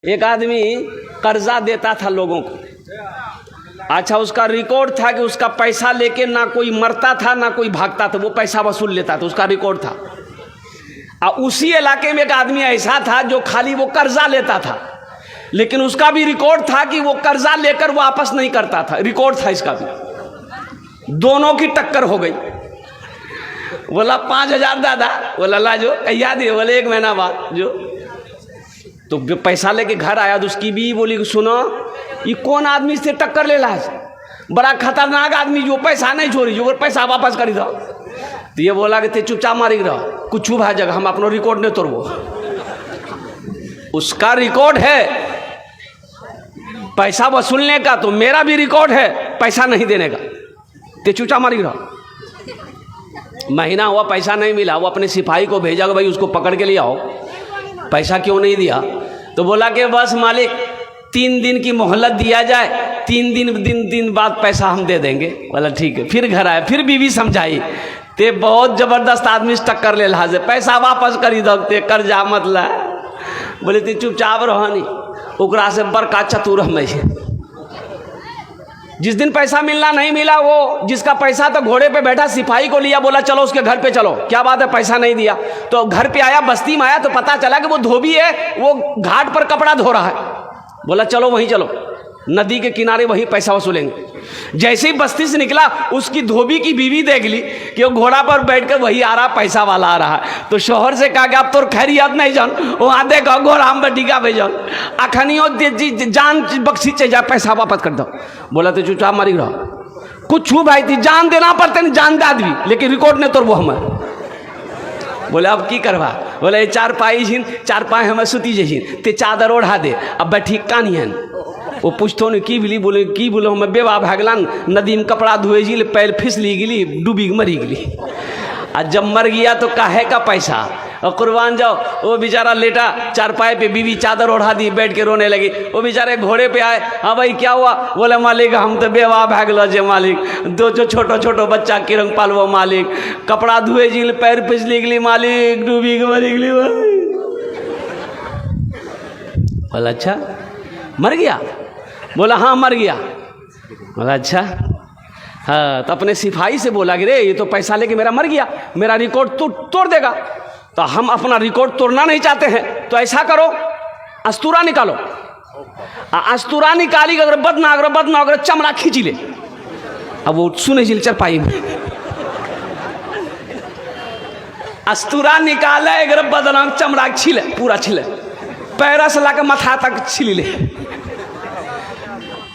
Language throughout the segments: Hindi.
एक आदमी कर्जा देता था लोगों को। अच्छा, उसका रिकॉर्ड था कि उसका पैसा लेके ना कोई मरता था ना कोई भागता था, वो पैसा वसूल लेता था, उसका रिकॉर्ड था। और उसी इलाके में एक आदमी ऐसा था जो खाली वो कर्जा लेता था, लेकिन उसका भी रिकॉर्ड था कि वो कर्जा लेकर वापस नहीं करता था, रिकॉर्ड था इसका भी। दोनों की टक्कर हो गई। बोला 5,000 दादा, बोला ला जो कहिया दिए, बोले 1 महीना बाद जो। तो पैसा लेके घर आया तो उसकी भी बोली सुनो ये कौन आदमी से टक्कर ले रहा है, बड़ा खतरनाक आदमी जो पैसा नहीं छोड़ी, जो पैसा वापस कर दो। तो ये बोला कि ते चुपचाप मारी रहो, कुछ भा जगह हम अपना रिकॉर्ड नहीं तोड़बो। उसका रिकॉर्ड है पैसा वसूलने का, तो मेरा भी रिकॉर्ड है पैसा नहीं देने का, ते चुपचाप मारी रहो। महीना हुआ पैसा नहीं मिला, वो अपने सिपाही को भेजा कि भाई उसको पकड़ के ले आओ, पैसा क्यों नहीं दिया। तो बोला कि बस मालिक 3 दिन की मोहलत दिया जाए, 3 दिन बाद पैसा हम दे देंगे। बोला ठीक है। फिर घर आए, फिर बीवी समझाई, ते बहुत जबरदस्त आदमी से टक्कर ले रहा है, पैसा वापस करी दो, ते कर्जा मत ला। बोले ते चुपचाप रहो नहीं, ओकरा से बड़का चतुर हम है। जिस दिन पैसा मिलना नहीं मिला, वो जिसका पैसा था घोड़े पे बैठा सिपाही को लिया, बोला चलो उसके घर पे चलो, क्या बात है पैसा नहीं दिया। तो घर पे आया, बस्ती में आया तो पता चला कि वो धोबी है, वो घाट पर कपड़ा धो रहा है। बोला चलो वहीं चलो, नदी के किनारे वहीं पैसा वसूलेंगे। जैसे ही बस्ती से निकला, उसकी धोबी की बीवी देख ली कि वो घोड़ा पर बैठकर वही आ रहा, पैसा वाला आ रहा है। तो शोहर से कहा कि अब तो खैरियत नहीं जान, वहाँ देखो घोड़ा हम बैठिका भेजन, अखनियों जान बख्शी चे जा, पैसा वापस कर दो। बोला तो चुपचाप मारी रहो, कुछ छू भाई थी जान देना पड़ते नहीं, जान दे आदमी, लेकिन रिकॉर्ड नहीं तोड़बो हमें। बोले अब की करवा। बोले 4 पाई झीन, 4 पाए हमें सुती जहीन, ते चादर ओढ़ा दे, अब बैठी कानी है। वो पूछतो नहीं की बोली, बोले की बोलो हमें बेवा भागलान, नदी में कपड़ा धोए जी, पैर फिसली गिली, डूबी मरी गली। और जब मर गया तो काहे का पैसा, और कुर्बान जाओ। वो बेचारा लेटा 4 पाए पे, बीवी चादर ओढ़ा दी, बैठ के रोने लगी। वो बेचारे घोड़े पे आए, हाँ भाई क्या हुआ। बोले मालिक हम तो बेवा भागल जे मालिक, 2 छोटो बच्चा के रंग पालवो मालिक, कपड़ा धुए जी, पैर फिसली गली मालिक, डूबी मरी गली। बोला अच्छा मर गया। बोला हाँ मर गया। बोला अच्छा हाँ। तो अपने सिपाही से बोला कि रे ये तो पैसा लेके मेरा मर गया, मेरा रिकॉर्ड तोड़ देगा। तो हम अपना रिकॉर्ड तोड़ना नहीं चाहते हैं, तो ऐसा करो अस्तूरा निकालो। अस्तूरा निकाली, अगर बद ना अगर चमड़ा खींची ले। अब वो सुने जिल चरपाई में अस्तूरा निकाले, अगर बदनाम चमड़ा छिले, पूरा छिले, पैरा से लाकर माथा तक छिली ले।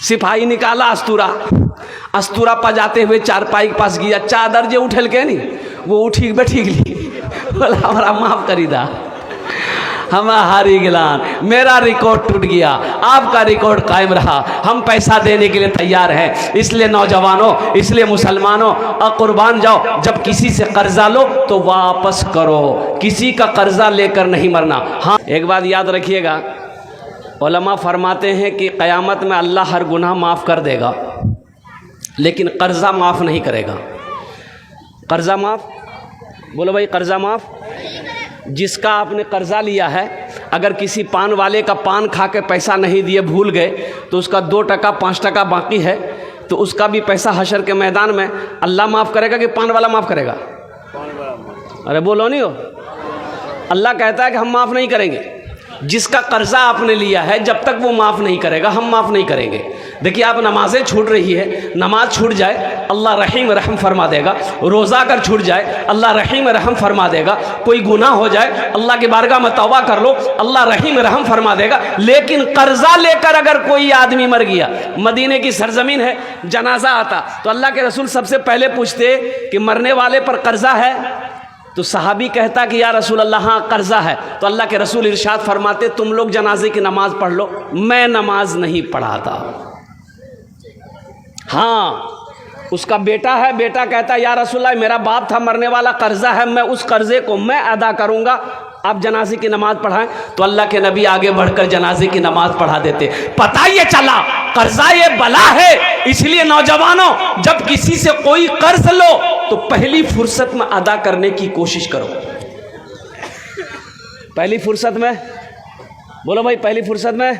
सिपाही निकाला अस्तूरा पजाते हुए 4 पाई के पास गया, चादर जे उठल के नहीं, वो उठी बैठी गई। बोला हमारा माफ करी दा, हम हारी गिलान, मेरा रिकॉर्ड टूट गया, आपका रिकॉर्ड कायम रहा, हम पैसा देने के लिए तैयार हैं। इसलिए नौजवानों, इसलिए मुसलमानों, कुर्बान जाओ, जब किसी से कर्जा लो तो वापस करो, किसी का कर्जा लेकर नहीं मरना। हाँ एक बात याद रखिएगा, उलमा फरमाते हैं कि क़यामत में अल्लाह हर गुनाह माफ़ कर देगा, लेकिन कर्जा माफ़ नहीं करेगा। कर्जा माफ़, बोलो भाई कर्जा माफ़। जिसका आपने कर्जा लिया है, अगर किसी पान वाले का पान खा के पैसा नहीं दिए भूल गए, तो उसका 2 टका 5 टका बाकी है, तो उसका भी पैसा हशर के मैदान में अल्लाह माफ़ करेगा कि पान वाला माफ़ करेगा? अरे बोलो नहीं हो, अल्लाह कहता है कि हम माफ़ नहीं करेंगे। जिसका कर्जा आपने लिया है, जब तक वो माफ़ नहीं करेगा हम माफ़ नहीं करेंगे। देखिए आप नमाज़ें छूट रही है, नमाज छूट जाए अल्लाह रहीम रहम फरमा देगा, रोज़ा अगर छूट जाए अल्लाह रहीम रहम फरमा देगा, कोई गुनाह हो जाए अल्लाह की बारगाह में तौबा कर लो अल्लाह रहीम रहम फरमा देगा। लेकिन कर्जा लेकर अगर कोई आदमी मर गया, मदीने की सरजमीन है, जनाजा आता तो अल्लाह के रसूल सबसे पहले पूछते कि मरने वाले पर कर्जा है? तो सहाबी कहता कि या रसूल अल्लाह हाँ कर्जा है। तो अल्लाह के रसूल इरशाद फरमाते तुम लोग जनाजे की नमाज पढ़ लो, मैं नमाज नहीं पढ़ाता। हाँ उसका बेटा है, बेटा कहता या रसूल अल्लाह मेरा बाप था मरने वाला, कर्जा है, मैं उस कर्जे को मैं अदा करूँगा, आप जनाजे की नमाज पढ़ाएं। तो अल्लाह के नबी आगे बढ़कर जनाजे की नमाज पढ़ा देते। पता ये चला कर्जा ये बला है। इसलिए नौजवानों, जब किसी से कोई कर्ज लो तो पहली फुर्सत में अदा करने की कोशिश करो। पहली फुर्सत में बोलो भाई पहली फुर्सत में।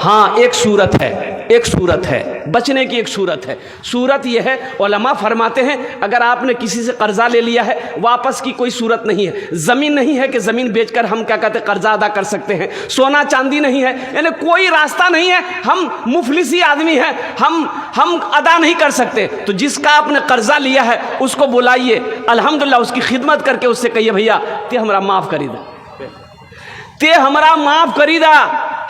हाँ, एक सूरत है, एक सूरत है, बचने की एक सूरत है। सूरत यह है, उलमा फरमाते हैं अगर आपने किसी से कर्जा ले लिया है, वापस की कोई सूरत नहीं है। ज़मीन नहीं है कि ज़मीन बेचकर हम क्या कहते हैं कर्जा अदा कर सकते हैं। सोना चांदी नहीं है, यानी कोई रास्ता नहीं है। हम मुफलिसी आदमी हैं, हम अदा नहीं कर सकते। तो जिसका आपने कर्जा लिया है उसको बुलाइए, अल्हम्दुलिल्लाह उसकी खिदमत करके उससे कहिए भैया ते हमरा माफ़ करी दा, ते हमरा माफ़ करी दा,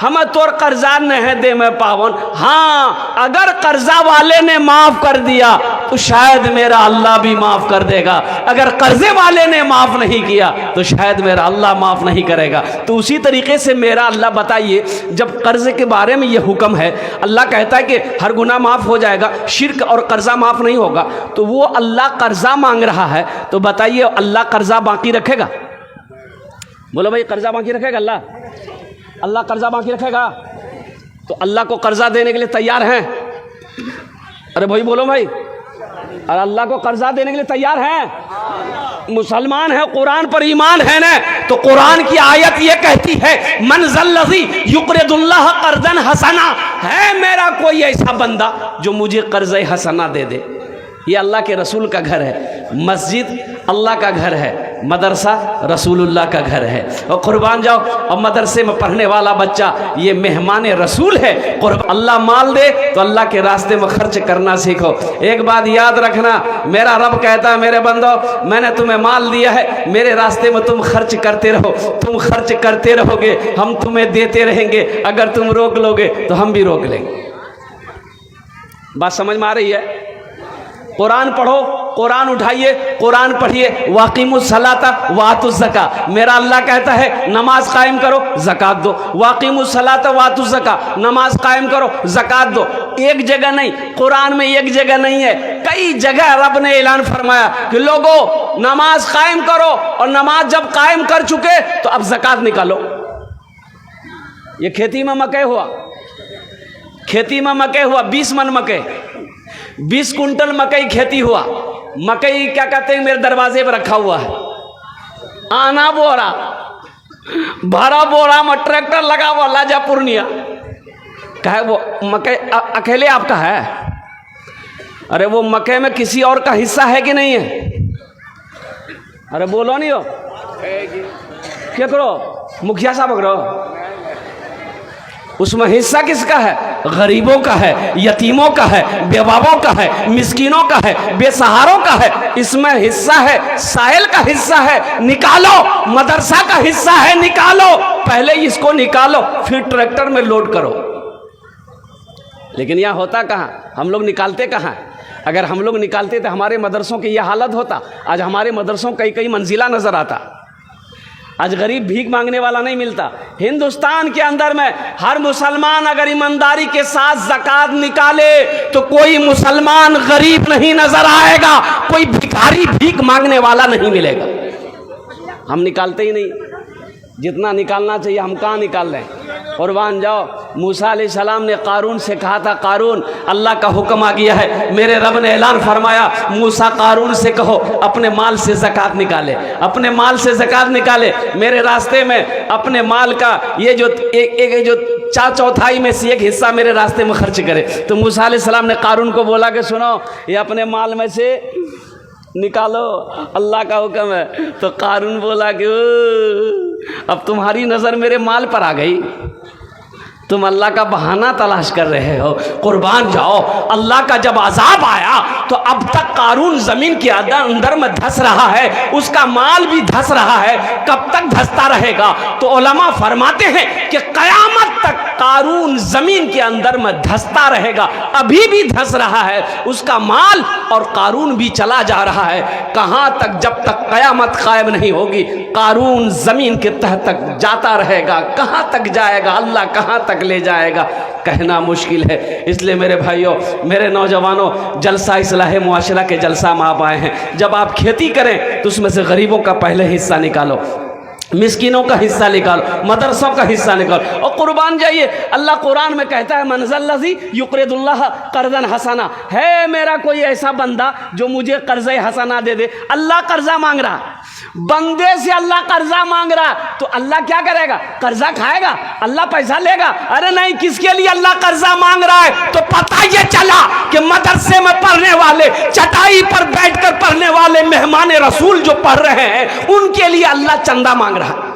हमें तोर कर्जा नहीं दे में पावन। हाँ, अगर कर्जा वाले ने माफ़ कर दिया तो शायद मेरा अल्लाह भी माफ़ कर देगा। अगर कर्जे वाले ने माफ़ नहीं किया तो शायद मेरा अल्लाह माफ़ नहीं करेगा। तो उसी तरीके से मेरा अल्लाह, बताइए जब कर्जे के बारे में ये हुक्म है, अल्लाह कहता है कि हर गुनाह माफ़ हो जाएगा, शिर्क और कर्जा माफ़ नहीं होगा, तो वो अल्लाह कर्जा मांग रहा है, तो बताइए अल्लाह कर्जा बाकी रखेगा? बोलो भाई, कर्जा बाकी रखेगा अल्लाह? अल्लाह कर्जा बाकी रखेगा? तो अल्लाह को कर्जा देने के लिए तैयार हैं? अरे भाई बोलो भाई, और अल्लाह को कर्जा देने के लिए तैयार हैं? मुसलमान है, कुरान पर ईमान है ना, तो कुरान की आयत ये कहती है मन ज़ल्लज़ी युक़रिदुल्लाह क़र्ज़न हसना, है मेरा कोई ऐसा बंदा जो मुझे कर्ज़े हसना दे दे। ये अल्लाह के रसूल का घर है, मस्जिद अल्लाह का घर है, मदरसा रसूलुल्लाह का घर है। और कुर्बान जाओ, और मदरसे में पढ़ने वाला बच्चा ये मेहमान रसूल है। अल्लाह माल दे तो अल्लाह के रास्ते में खर्च करना सीखो। एक बात याद रखना, मेरा रब कहता है मेरे बंदो, मैंने तुम्हें माल दिया है, मेरे रास्ते में तुम खर्च करते रहो। तुम खर्च करते रहोगे, हम तुम्हें देते रहेंगे। अगर तुम रोक लोगे तो हम भी रोक लेंगे। बात समझ में आ रही है? कुरान पढ़ो, कुरान उठाइए, कुरान पढ़िए। वाक़िमुस सलाता वातुज़ ज़का, मेरा अल्लाह कहता है नमाज कायम करो, ज़कात दो। वाक़िमुस सलाता वातुज़ ज़का, नमाज कायम करो, ज़कात दो। एक जगह नहीं, कुरान में एक जगह नहीं है, कई जगह रब ने ऐलान फरमाया कि लोगों नमाज कायम करो, और नमाज जब कायम कर चुके तो अब ज़कात निकालो। ये खेती में मकई हुआ, खेती में मकई हुआ, 20 मन मकई, 20 कुंटल मकई खेती हुआ। मकई क्या कहते हैं मेरे दरवाजे पर रखा हुआ है, आना बोरा भरा बोरा में ट्रैक्टर लगा हुआ लाजा पूर्णिया। कहे वो मकई अकेले आपका है? अरे वो मकई में किसी और का हिस्सा है कि नहीं है? अरे बोलो नहीं हो क्या करो, मुखिया साहब करो, उसमें हिस्सा किसका है? गरीबों का है, यतीमों का है, बेवाओं का है, मिस्कीनों का है, बेसहारों का है। इसमें हिस्सा है, साहिल का हिस्सा है, निकालो। मदरसा का हिस्सा है, निकालो। पहले इसको निकालो, फिर ट्रैक्टर में लोड करो। लेकिन यहाँ होता कहाँ, हम लोग निकालते कहाँ? अगर हम लोग निकालते तो हमारे मदरसों की यह हालत होता। आज हमारे मदरसों कई कई मंजिला नजर आता। आज गरीब भीख मांगने वाला नहीं मिलता। हिंदुस्तान के अंदर में हर मुसलमान अगर ईमानदारी के साथ ज़कात निकाले तो कोई मुसलमान गरीब नहीं नजर आएगा, कोई भिखारी भीख मांगने वाला नहीं मिलेगा। हम निकालते ही नहीं, जितना निकालना चाहिए हम कहाँ निकाल रहे हैं? कुर्बान जाओ, मूसा अलैहिस्सलाम ने कारून से कहा था, कारून अल्लाह का हुक्म आ गया है, मेरे रब ने ऐलान फरमाया मूसा कारून से कहो अपने माल से ज़कात निकाले, अपने माल से ज़कात निकाले। मेरे रास्ते में अपने माल का ये जो एक जो 4/4 में से एक हिस्सा मेरे रास्ते में खर्च करे। तो मूसा अलैहिस्सलाम ने कारून को बोला कि सुनो, ये अपने माल में से निकालो, अल्लाह का हुक्म है। तो कारून बोला कि अब तुम्हारी नज़र मेरे माल पर आ गई, तुम अल्लाह का बहाना तलाश कर रहे हो। कुर्बान जाओ, अल्लाह का जब अजाब आया तो अब तक कारून ज़मीन के अंदर में धंस रहा है, उसका माल भी धंस रहा है। कब तक धंसता रहेगा? तो उलमा फरमाते हैं कि क़यामत तक कारून ज़मीन के अंदर में धंसता रहेगा। अभी भी धंस रहा है, उसका माल और कारून भी चला जा रहा है। कहाँ तक? जब तक क़यामत कायम नहीं होगी कारून ज़मीन के तह तक जाता रहेगा। कहाँ तक जाएगा? अल्लाह कहाँ तक ले जाएगा कहना मुश्किल है। इसलिए मेरे भाइयों, मेरे नौजवानों, जलसा इस्लाह मुआशरा के जलसा में आप आए हैं। जब आप खेती करें तो उसमें से गरीबों का पहले हिस्सा निकालो। मिस्किनों का हिस्सा निकाल, मदरसों का हिस्सा निकाल और कुर्बान जाइए। अल्लाह कुरान में कहता है मनज़ल्लज़ी युक़रिदुल्लाह क़र्ज़न हसना, है मेरा कोई ऐसा बंदा जो मुझे कर्ज़ हसना दे दे। अल्लाह कर्जा मांग रहा, बंदे से अल्लाह कर्जा मांग रहा, तो अल्लाह क्या करेगा? कर्जा खाएगा? अल्लाह पैसा लेगा? अरे नहीं, किसके लिए अल्लाह कर्जा मांग रहा है? तो पता ये चला कि मदरसे में पढ़ने वाले, चटाई पर बैठकर पढ़ने वाले मेहमान रसूल जो पढ़ रहे हैं, उनके लिए अल्लाह चंदा मांग रहा है,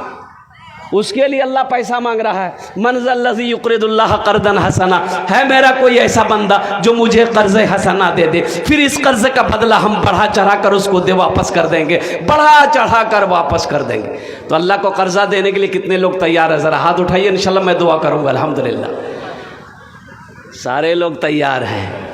उसके लिए अल्लाह पैसा मांग रहा है। मनज़ल्लज़ी युक़रिदुल्लाह क़र्ज़न हसना, है मेरा कोई ऐसा बंदा जो मुझे कर्ज़ हसना दे दे, फिर इस कर्ज़ का बदला हम बढ़ा चढ़ा कर उसको दे वापस कर देंगे, बढ़ा चढ़ा कर वापस कर देंगे। तो अल्लाह को कर्ज़ा देने के लिए कितने लोग तैयार है? ज़रा हाथ उठाइए, इंशाल्लाह मैं दुआ करूँगा। अल्हम्दुलिल्लाह सारे लोग तैयार हैं।